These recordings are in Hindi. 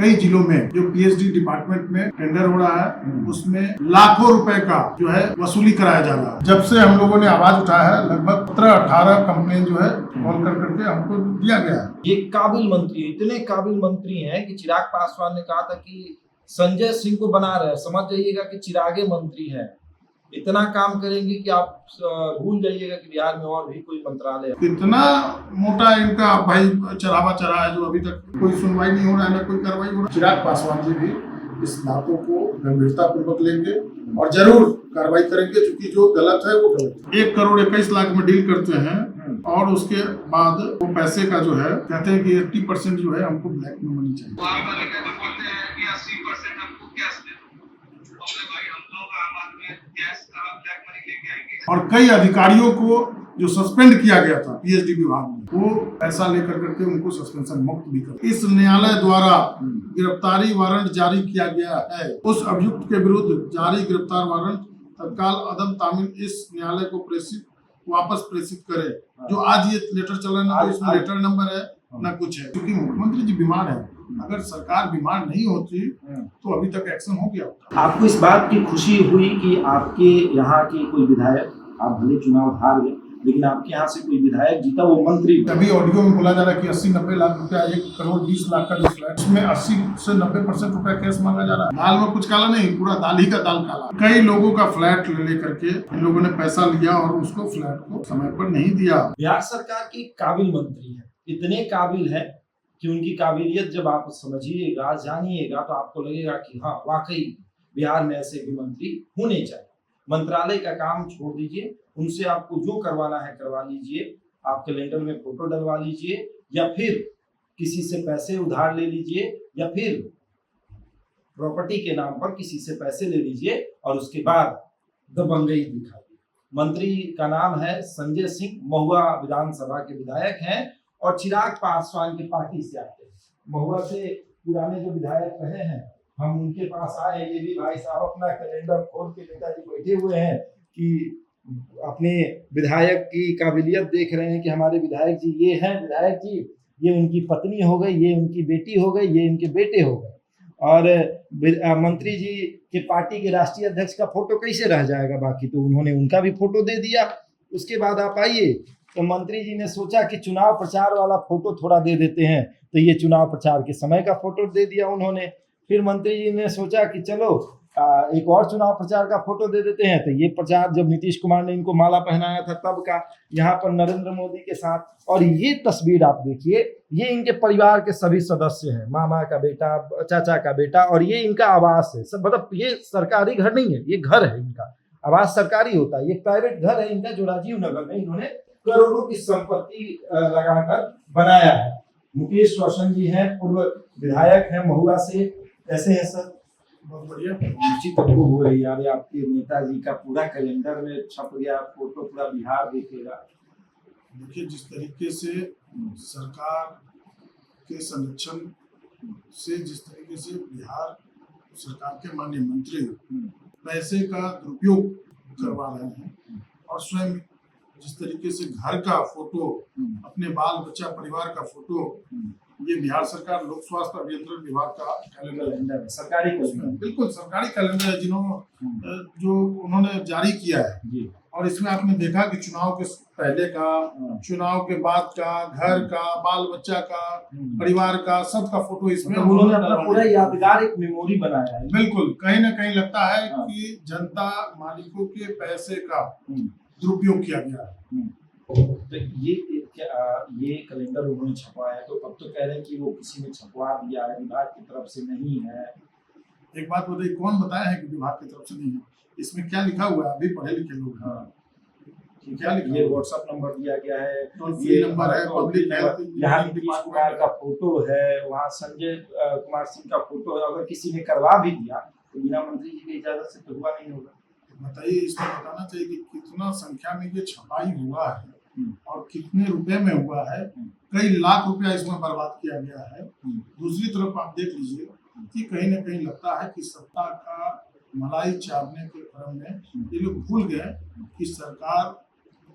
कई जिलों में जो पीएचडी डिपार्टमेंट में टेंडर हो रहा है उसमें लाखों रुपए का जो है वसूली कराया जा रहा है। जब से हम लोगों ने आवाज उठाया है लगभग 17-18 कंप्लेन जो है कॉल कर करके हमको दिया गया है। ये काबिल मंत्री, इतने काबिल मंत्री हैं कि चिराग पासवान ने कहा था कि संजय सिंह को बना रहे, समझ जाइएगा कि चिरागे मंत्री हैं। इतना काम करेंगे कि आप भूल जाइएगा कि बिहार में और भी कोई मंत्रालय है। इतना मोटा इनका भाई चढ़ावा चढ़ा है जो अभी तक कोई सुनवाई नहीं हो रहा है, ना कोई कार्रवाई हो रहा है। चिराग पासवान जी भी इस बातों को गंभीरता पूर्वक लेंगे और जरूर कार्रवाई करेंगे, क्योंकि जो गलत है वो गलत है। 1,21,00,000 में डील करते हैं और उसके बाद वो पैसे का जो है कहते हैं कि 80% जो है हमको ब्लैक में मनी चाहिए। और कई अधिकारियों को जो सस्पेंड किया गया था पीएचडी विभाग में, वो पैसा लेकर करके उनको सस्पेंशन मुक्त भी कर इस न्यायालय द्वारा गिरफ्तारी वारंट जारी किया गया है। उस अभियुक्त के विरुद्ध जारी गिरफ्तार वारंट तत्काल अदम तामील इस न्यायालय को वापस प्रेषित करे। जो आज ये लेटर चल रहा है ना, इसमें लेटर नंबर है ना कुछ है, क्योंकि मुख्यमंत्री जी बीमार है। अगर सरकार बीमार नहीं होती तो अभी तक एक्शन हो गया होता। आपको इस बात की खुशी हुई कि आपके यहाँ की कोई विधायक, आप भले चुनाव हार गए लेकिन आपके यहाँ से कोई विधायक जीता, वो मंत्री। अभी ऑडियो में बोला जा रहा है कि 80-90 लाख रुपया 1,20,00,000 का जो फ्लैट, उसमें 80 से 90% रुपया कैश मांगा जा रहा है। दाल में कुछ काला नहीं, पूरा दाल ही का दाल काला। कई लोगों का फ्लैट ले करके इन लोगों ने पैसा लिया और उसको फ्लैट को समय पर नहीं दिया। बिहार सरकार की काबिल मंत्री है, इतने काबिल है कि उनकी काबिलियत जब आप समझिएगा, जानिएगा, तो आपको लगेगा कि हाँ वाकई बिहार में ऐसे भी मंत्री होने चाहिए। मंत्रालय का काम छोड़ दीजिए, उनसे आपको जो करवाना है करवा लीजिए। आप कैलेंडर में फोटो डलवा लीजिए, या फिर किसी से पैसे उधार ले लीजिए, या फिर प्रॉपर्टी के नाम पर किसी से पैसे ले लीजिए और उसके बाद दबंगई दिखाइए। मंत्री का नाम है संजय सिंह, महुआ विधानसभा के विधायक हैं और चिराग पासवान की पार्टी से आते हैं। महुआ से पुराने जो विधायक रहे हैं, हम उनके पास आए। ये भी भाई साहब अपना कैलेंडर खोल के नेताजी बैठे हुए हैं कि अपने विधायक की काबिलियत देख रहे हैं कि हमारे विधायक जी ये हैं, विधायक जी ये उनकी पत्नी हो गई, ये उनकी बेटी हो गई, ये इनके बेटे हो गए। और मंत्री जी के पार्टी के राष्ट्रीय अध्यक्ष का फोटो कैसे रह जाएगा बाकी, तो उन्होंने उनका भी फोटो दे दिया। उसके बाद आप आइए तो मंत्री जी ने सोचा कि चुनाव प्रचार वाला फोटो थोड़ा दे देते हैं, तो ये चुनाव प्रचार के समय का फोटो दे दिया उन्होंने। फिर मंत्री जी ने सोचा कि चलो एक और चुनाव प्रचार का फोटो दे देते हैं, तो ये प्रचार जब नीतीश कुमार ने इनको माला पहनाया था तब का, यहाँ पर नरेंद्र मोदी के साथ। और ये तस्वीर आप देखिए, ये इनके परिवार के सभी सदस्य हैं, मामा का बेटा, चाचा का बेटा, और ये इनका आवास है। सब मतलब ये सरकारी घर नहीं है, ये घर है इनका। आवास सरकारी होता है, ये प्राइवेट घर है इनका, जो राजीव नगर में इन्होंने करोड़ों की संपत्ति लगाकर बनाया है। मुकेश रोशन जी हैं, पूर्व विधायक हैं महुआ से। कैसे हैं सर? बहुत बढ़िया। खुशी तो खूब हो रही है, आपके नेताजी का पूरा कैलेंडर में छप गया फोटो, पूरा बिहार देखेगा। देखिए, जिस तरीके से सरकार के संरक्षण से, जिस तरीके से बिहार सरकार के माननीय मंत्री पैसे का दुरुपयोग करवा रहे हैं और स्वयं जिस तरीके से घर का फोटो, अपने बाल बच्चा परिवार का फोटो, ये बिहार सरकार लोक स्वास्थ्य अभियंत्रण विभाग का कैलेंडर है, सरकारी कैलेंडर, बिल्कुल सरकारी कैलेंडर है, जो उन्होंने जारी किया है जी। और इसमें आपने देखा कि चुनाव के पहले का, चुनाव के बाद का, घर का, बाल बच्चा का, परिवार का, सबका फोटो इसमें उन्होंने अपना पूरा यादगार एक मेमोरी बनाया है। बिल्कुल, कहीं ना कहीं लगता है कि जनता मालिकों के पैसे का दुरुपयोग किया गया है। तो ये कैलेंडर उन्होंने छपवाया, तो अब तो कह रहे हैं कि वो किसी ने छपवा दिया है, विभाग की तरफ से नहीं है। एक बात बताइए, कौन बताया है कि विभाग की तरफ से नहीं है? इसमें क्या लिखा हुआ है? अभी पढ़े लिखे लोग हैं। क्या लिखा? ये व्हाट्सएप नंबर दिया गया है, टोल फ्री नंबर है, पब्लिक हेल्थ, यहाँ नीतीश कुमार का फोटो है, वहाँ संजय कुमार सिंह का फोटो है। अगर किसी ने करवा भी दिया तो बिना मंत्री जी की इजाजत से तो हुआ नहीं होगा। बताइए, इसमें बताना चाहिए कि कितना संख्या में ये छपाई हुआ है और कितने रुपए में हुआ है। कई लाख रुपया इसमें बर्बाद किया गया है। दूसरी तरफ आप देख लीजिए कि कहीं ना कहीं लगता है कि सत्ता का मलाई चावने के क्रम में ये लोग भूल गए कि सरकार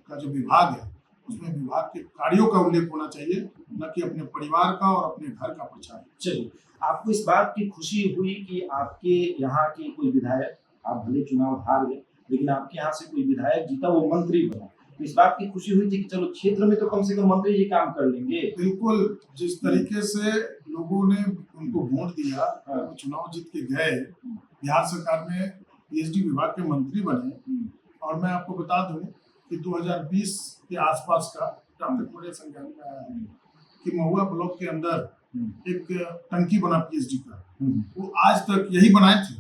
का जो विभाग है उसमें विभाग के कार्यों का उल्लेख होना चाहिए, न कि अपने परिवार का और अपने घर का प्रचार। चलिए। आपको इस बात की खुशी हुई कि आपके यहाँ के कोई विधायक, आप भले चुनाव हार गए, लेकिन आपके यहाँ से कोई विधायक जीता, वो मंत्री बना, तो इस बात की खुशी हुई थी कि चलो क्षेत्र में तो कम से कम मंत्री जी काम कर लेंगे। बिल्कुल, जिस तरीके से लोगों ने उनको वोट दिया, वो चुनाव जीत के गए, बिहार सरकार में पीएचडी विभाग के मंत्री बने। और मैं आपको बता दूं कि 2020 के आसपास का, जहाँ तक मुझे संज्ञान में आया है, कि महुआ ब्लॉक के अंदर एक टंकी बना पीएचडी का, वो आज तक यही बनाए थे,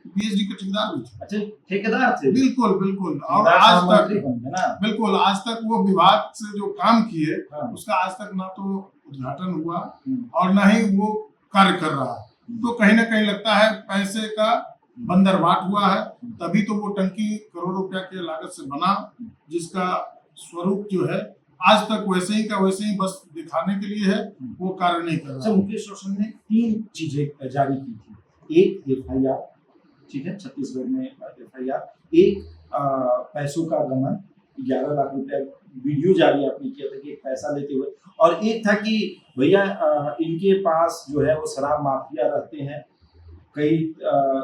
पीएचडी के ठेकेदार भी थे। अच्छा, ठेकेदार थे? बिल्कुल बिल्कुल। और ठेकेदार आज साहब तक मंत्री बन गए ना? बिल्कुल, आज तक वो विभाग से जो काम किए, हाँ। उसका आज तक ना तो उद्घाटन हुआ और ना ही वो कार्य कर रहा है। तो कहीं ना कहीं लगता है पैसे का बंदरबाट हुआ है, तभी तो वो टंकी करोड़ों रुपया के लागत से बना, जिसका स्वरूप जो है आज तक वैसे ही का वैसे ही बस दिखाने के लिए है, वो कार्य नहीं कर अच्छा, रहा। मुकेश रोशन ने 3 चीजें जारी की थी। एक एफआईआर, ठीक है, छत्तीसगढ़ में एफआईआर, एक पैसों का गमन, 11 लाख रुपया वीडियो जारी आपने किया था कि एक पैसा लेते हुए, और एक था कि भैया इनके पास जो है वो शराब माफिया रहते हैं, कई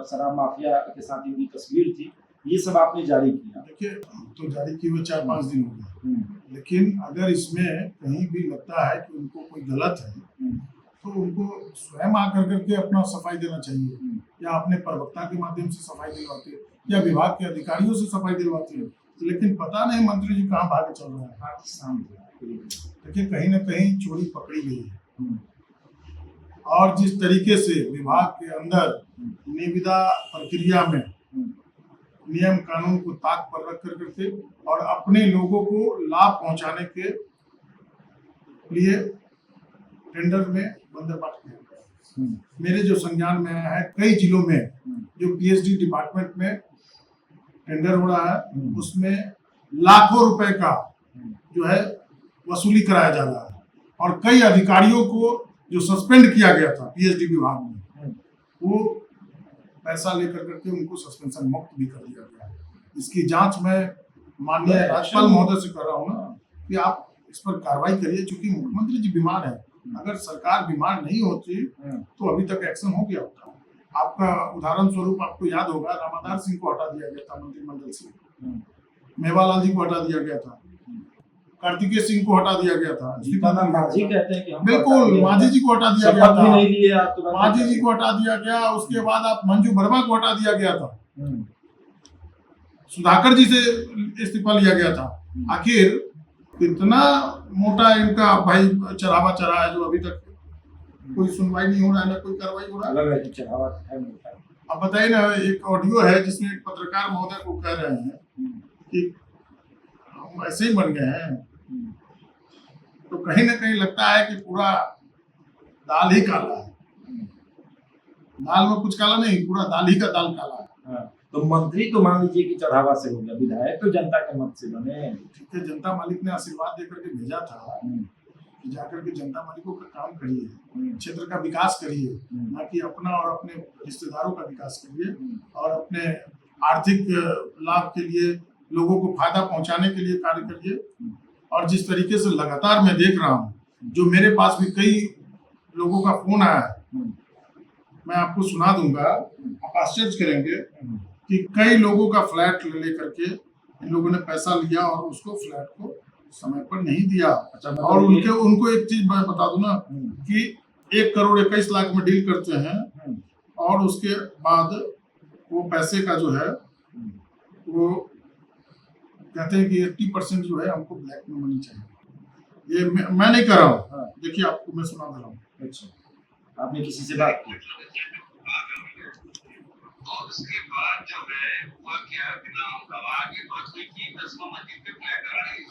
शराब माफिया के साथ इनकी तस्वीर थी, ये सब आपने जारी किया। देखिए, तो जारी किए हुए 4-5 दिन हो गए, लेकिन अगर इसमें कहीं भी लगता है कि उनको कोई गलत है, तो उनको स्वयं आकर करके अपना सफाई देना चाहिए, या अपने प्रवक्ता के माध्यम से सफाई दिलवाते, या विभाग के अधिकारियों से सफाई दिलवाते हैं। लेकिन पता नहीं मंत्री जी कहाँ भागे चल रहे हैं। देखिए, कहीं ना कहीं चोरी पकड़ी गई है, और जिस तरीके से विभाग के अंदर निविदा प्रक्रिया में नियम कानून को ताक पर रख कर करके और अपने लोगों को लाभ पहुंचाने के लिए टेंडर में बंदरबाट किया गया। मेरे जो संज्ञान में आया है, कई जिलों में जो पीएचडी डिपार्टमेंट में टेंडर हो रहा है, उसमें लाखों रुपए का जो है वसूली कराया जा रहा है, और कई अधिकारियों को जो सस्पेंड किया गया था पीएचडी विभाग में, वो पैसा लेकर करके उनको सस्पेंशन मुक्त भी कर दिया गया है। इसकी जांच मैं माननीय राज्यपाल महोदय से कर रहा हूँ ना, कि आप इस पर कार्रवाई करिए, क्योंकि मुख्यमंत्री जी बीमार है। अगर सरकार बीमार नहीं होती तो अभी तक एक्शन हो गया होता। आपका उदाहरण स्वरूप आपको याद होगा, रामाधार सिंह को हटा दिया गया था मंत्रिमंडल से, मेवालाल जी को हटा दिया गया था, कार्तिकेय सिंह को हटा दिया गया था, मांझी कहते हैं कि हम बिल्कुल मांझी जी को हटा दिया गया था, नहीं लिए मांझी जी को हटा दिया गया। उसके बाद आप मंजू वर्मा को हटा दिया गया था, सुधाकर जी से इस्तीफा लिया गया था। आखिर कितना मोटा इनका भाई चढ़ावा चढ़ा है, जो अभी तक कोई सुनवाई नहीं हो रहा है, ना कोई कार्रवाई हो रहा है। चढ़ावा है मोटा। अब बताइए ना, एक ऑडियो है जिसमें एक पत्रकार महोदय को कह रहे हैं कि हम ऐसे ही बन गए हैं। तो कहीं ना कहीं लगता है कि पूरा दाल ही काला है, दाल में कुछ काला नहीं, पूरा दाल ही का दाल काला है। हाँ, तो मंत्री तो मान लीजिए कि चढ़ावा से हो गया, विधायक तो जनता के मत से बने। ठीक है, जनता मालिक ने आशीर्वाद देकर के भेजा था कि जाकर के जनता मालिकों का काम करिए, क्षेत्र का विकास करिए, ना कि अपना और अपने रिश्तेदारों का विकास करिए, और अपने आर्थिक लाभ के लिए लोगों को फायदा पहुंचाने के लिए कार्य करिए। और जिस तरीके से लगातार मैं देख रहा हूँ, जो मेरे पास भी कई लोगों का फोन आया है, मैं आपको सुना दूंगा, आप आश्चर्य करेंगे कि कई लोगों का फ्लैट ले करके इन लोगों ने पैसा लिया और उसको फ्लैट को समय पर नहीं दिया। अच्छा, और उनको एक चीज मैं बता दूं ना, कि 1 करोड़ 21 लाख में डील करते हैं, और उसके बाद वो पैसे का जो है वो कहते हैं कि 80% जो है हमको ब्लैक में मनी चाहिए। ये मैं नहीं कर रहा हूँ, देखिए आपको मैं सुना दे रहा हूँ। अच्छा, आपने किसी से बात की? और उसके बाद जो है हुआ क्या, बिना गवाह के बात हुई कि 10वां मंजिल पे फ्लैट आ रही है,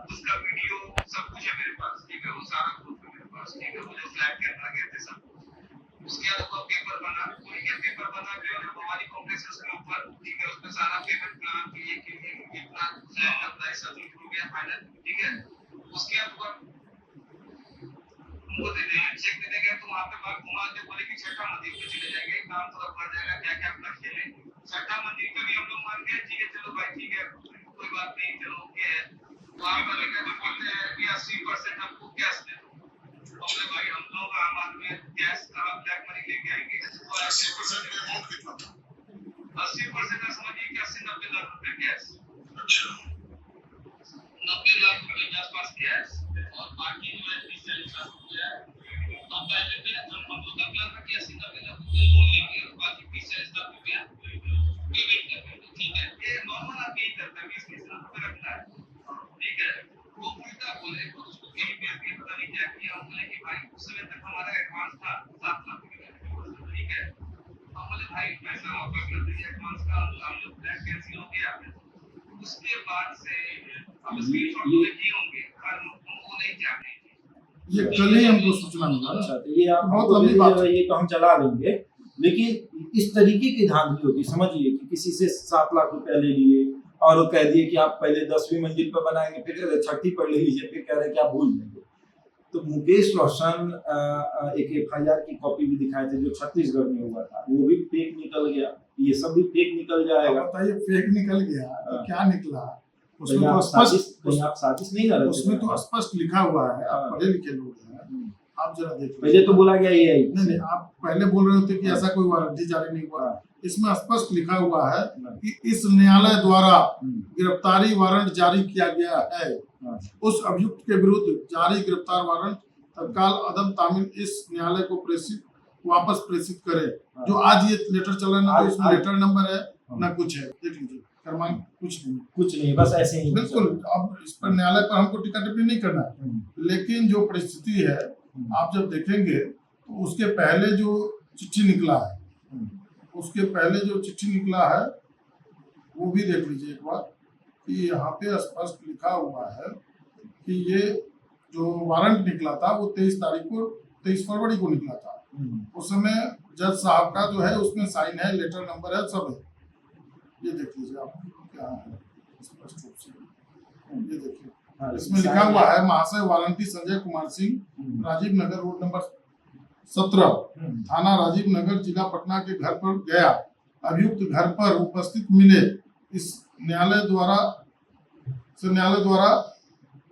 उसका वीडियो सब कुछ है मेरे पास, ठीक है, वो सारा प्रूफ है मेरे पास, ठीक है, मुझे फ्लैट के अंदर गए थे सब। उसके अलावा पेपर बना, कोई के पेपर बना जो है भवानी कॉम्प्लेक्स के ऊपर, ठीक है, उसमें सारा पेमेंट प्लान के कितना फ्लैट लगता है सब हो गया फाइनल, ठीक है। उसके बाद उनको देने चेक देने गए तो वहाँ पे बात घुमा के बोले कि 6ठा मंदिर पे चले जाएंगे, काम थोड़ा बढ़ जाएगा, क्या क्या अपना खेलें। 6ठा मंदिर पे भी हम लोग मान गए, ठीक है, चलो भाई ठीक है, कोई बात नहीं, चलो ओके है। वहाँ पर लेकर बोलते हैं कि 80% हमको कैश दे दो, बोले भाई हम लोग आम आदमी गैस का ब्लैक मनी लेके आएंगे तो ऐसे 80% का अमाउंट कितना था? 80% का समझिए कि 80-90 लाख रुपए गैस, अच्छा 90 लाख रुपए के आसपास गैस और बाकी जो है 30-40 लाख रुपया। अब पहले पे हम लोग का प्लान था कि 80-90 लाख रुपया लोन लेंगे और बाकी 30-40 लाख रुपया पेमेंट करेंगे। ठीक है, ये नॉर्मल आप यही करते हैं, 20-30 लाख रुपया रखना है। ठीक है, वो उल्टा बोले तो उसको कहीं पे भी पता नहीं क्या किया, हम बोले कि भाई उस समय तक हमारा एडवांस था 7 लाख रुपया। ठीक है, हम बोले भाई पैसा वापस कर दीजिए, एडवांस का हम लोग ब्लैक कैंसिल हो गया। उसके बाद से अब स्क्रीनशॉट तो देखिए होंगे, हर वो नहीं चाहते। ये कल ही हमको सूचना मिला ना। अच्छा, तो ये आप बहुत लंबी बात है। ये तो हम चला देंगे, लेकिन इस तरीके की धांधली होती, समझिए कि किसी से 7 लाख रुपया ले लिए और वो कह दिए कि आप पहले 10वीं मंजिल पर बनाएंगे, फिर कह रहे 6ठी पर ले लीजिए, फिर कह रहे कि आप भूल जाएंगे। तो मुकेश रोशन एक FIR की कॉपी भी दिखाए थे जो छत्तीसगढ़ में हुआ था, वो भी फेक निकल गया। ये सब भी फेक निकल जाएगा। अब बताइए फेक निकल गया तो हाँ। क्या निकला? उसमें कहीं तो आप स्पष्ट साजिश नहीं कर रहे थे? उसमें तो स्पष्ट लिखा हुआ है, आप हाँ। पढ़े लिखे लोग हैं, आप जरा देख पहले तो बोला गया ये नहीं नहीं, आप पहले बोल रहे होते कि हाँ। ऐसा कोई वारंटी जारी नहीं हुआ। हाँ। इसमें स्पष्ट लिखा हुआ है हाँ। कि इस न्यायालय द्वारा हम्म, गिरफ्तारी वारंट जारी किया गया है। हाँ। उस अभियुक्त के विरुद्ध जारी गिरफ्तार वारंट तत्काल अदम तामील इस न्यायालय को वापस प्रेषित करे। हाँ। जो आज ये लेटर चल रहा है ना, तो इसमें आज- लेटर नंबर है हाँ। ना कुछ है, देख लीजिए क्रमांक कुछ नहीं। कुछ नहीं, बस ऐसे ही बिल्कुल, अब इस पर न्यायालय पर हमको टीका टिप्पणी नहीं करना है, लेकिन जो परिस्थिति है आप जब देखेंगे तो उसके पहले जो चिट्ठी निकला है, उसके पहले जो चिट्ठी निकला है वो भी देख लीजिए एक बार, कि यहाँ पे स्पष्ट लिखा हुआ है कि ये जो वारंट निकला था वो 23 फरवरी को निकला था। उस समय जज साहब का जो है उसमें साइन है, लेटर नंबर है, सब है। ये देख लीजिए आप क्या है स्पष्ट रूप से, ये देखिए इसमें लिखा हुआ है महाशय warranty Sanjay Kumar Singh, Rajiv Nagar road number 17, थाना राजीव नगर, जिला पटना के घर पर गया। अभियुक्त घर पर उपस्थित मिले। इस न्यायालय द्वारा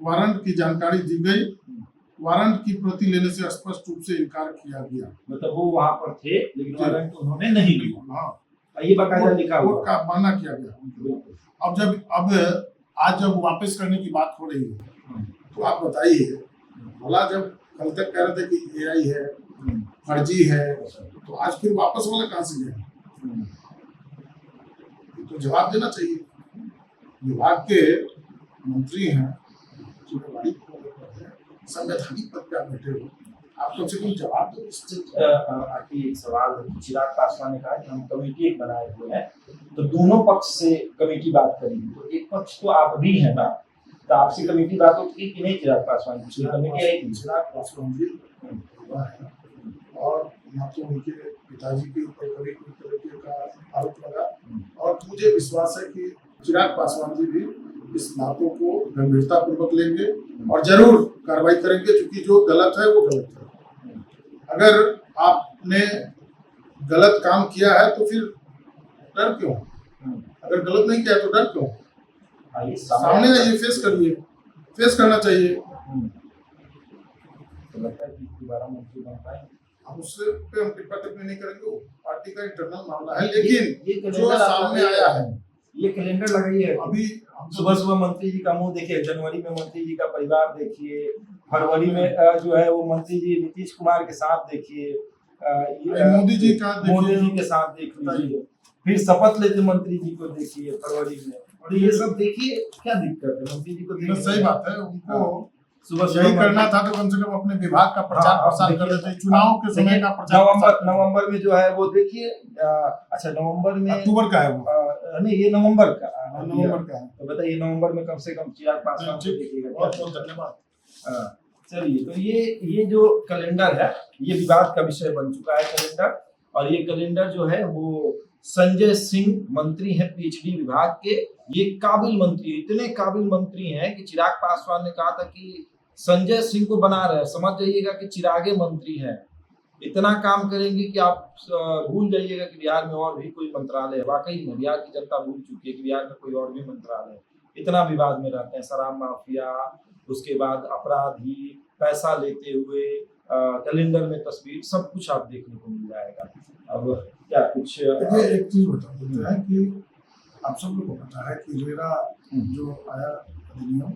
वारंट की जानकारी दी गई। वारंट की प्रति लेने से स्पष्ट रूप से इनकार किया गया। मतलब वो वहां पर थे लेकिन वारंट उन्होंने नहीं लिया। हाँ, ये बाकायदा लिखा कोर्ट हुआ। का माना किया गया। अब आज जब वापस करने की बात हो रही है तो आप बताइए, भला जब कल तक कह रहे थे कि AI है, फर्जी है, तो आज फिर वापस वाला कहाँ से गया? तो जवाब देना चाहिए। विभाग के मंत्री हैं, जिम्मेदारी संवैधानिक पद पे आप बैठे हो, आप कम से कम जवाब दो। आखिर एक सवाल है, चिराग पासवान ने कहा कि हम कमेटी एक बनाए हुए हैं, तो दोनों पक्ष से कमेटी बात करेंगे। तो एक पक्ष तो आप भी है ना, तो आपसे कमेटी बात होती कि नहीं? चिराग पासवान की कमेटी है कि चिराग पासवान जी युवा है, और ना तो उनके पिताजी के ऊपर कभी कोई तरीके का आरोप लगा, और मुझे विश्वास है कि चिराग पासवान जी भी इस बातों को गंभीरता पूर्वक लेंगे और जरूर कार्रवाई करेंगे, क्योंकि जो गलत है वो गलत है। अगर आपने गलत काम किया है तो फिर डर क्यों? अगर गलत नहीं किया तो डर क्यों? सामने आइए, फेस करिए, फेस करना चाहिए। तो लगता है कि दोबारा मंत्री बन पाएंगे। हम उससे पे हम टिप्पा टिप्पणी नहीं करेंगे, वो पार्टी का इंटरनल मामला है। लेकिन ये जो सामने आया है, ये कैलेंडर लगाइए। अभी सुबह सुबह मंत्री जी का मुंह देखिए, जनवरी में मंत्री जी का परिवार देखिए, फरवरी में जो है वो मंत्री जी नीतीश कुमार के साथ देखिए, मोदी जी का मोदी जी देखिए, के साथ देख लीजिए, फिर शपथ लेते मंत्री जी को देखिए फरवरी में, और ये सब देखिए क्या दिक्कत है मंत्री जी को देखिए। सही बात है, उनको सुबह यही करना था तो कम से कम अपने विभाग का प्रचार प्रसार कर देते। चुनाव के समय का प्रचार नवंबर में जो है वो देखिए, अच्छा नवंबर में, अक्टूबर का है वो, नहीं ये नवंबर का है। तो बताइए नवंबर में कम से कम चिराग पासवान को देखिएगा। बहुत बहुत धन्यवाद। चलिए, तो ये जो कैलेंडर है ये विवाद का विषय बन चुका है कैलेंडर, और ये कैलेंडर जो है वो संजय सिंह मंत्री हैं PhD विभाग के। ये काबिल मंत्री, इतने काबिल मंत्री हैं कि चिराग पासवान ने कहा था कि संजय सिंह को बना रहे, समझ जाइएगा कि चिरागे मंत्री हैं, इतना काम करेंगे कि आप भूल जाइएगा कि बिहार में और भी कोई मंत्रालय है। वाकई में बिहार की जनता भूल चुकी है कि बिहार में कोई और भी मंत्रालय है। इतना विवाद में रहते हैं, शराब माफिया, उसके बाद अपराधी, पैसा लेते हुए, कैलेंडर में तस्वीर, सब कुछ आप देखने को मिल जाएगा। अब क्या कुछ देखिए, एक चीज बता देते हैं कि आप सब लोग को पता है कि रेरा जो आया अधिनियम,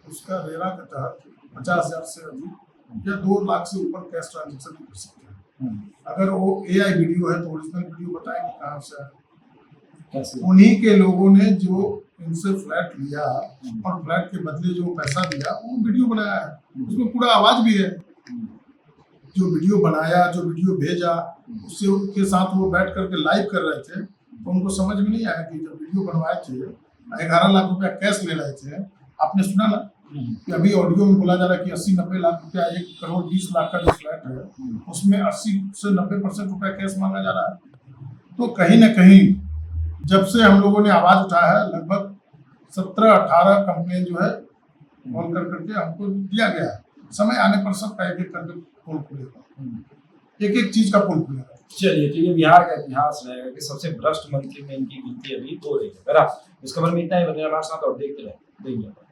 उसका रेरा के तहत 50,000 से अधिक या 2 लाख से ऊपर कैश ट्रांजेक्शन नहीं कर सकते हैं। अगर वो AI वीडियो है तो ओरिजिनल वीडियो बताएंगे कहाँ से है। कैसे उन्हीं के लोगों ने जो इनसे फ्लैट लिया और फ्लैट के बदले जो पैसा दिया वो वीडियो बनाया है, उसमें पूरा आवाज भी है। जो वीडियो बनाया, जो वीडियो भेजा, उससे उनके साथ वो बैठ करके लाइव कर रहे थे, तो उनको समझ में नहीं आया कि जब वीडियो बनवाए थे 11 लाख रुपया कैश ले रहे थे। आपने सुना ना कि अभी ऑडियो में बोला जा रहा है कि 80-90 लाख रुपया, 1 करोड़ 20 लाख का जो फ्लैट है उसमें 80 से 90% रुपया कैश मांगा जा रहा है। तो कहीं ना कहीं जब से हम लोगों ने आवाज उठाया है, लगभग 17-18 कंप्लेन जो है कॉल कर करके हमको दिया गया है। समय आने पर सबका एक एक करके पोल खुलेगा, एक एक चीज का पोल खुलेगा। चलिए, तो ये बिहार का इतिहास रहेगा कि सबसे भ्रष्ट मंत्री में इनकी गिनती अभी हो रही है। इस खबर में इतना ही, बने हमारे साथ और देखते रहे।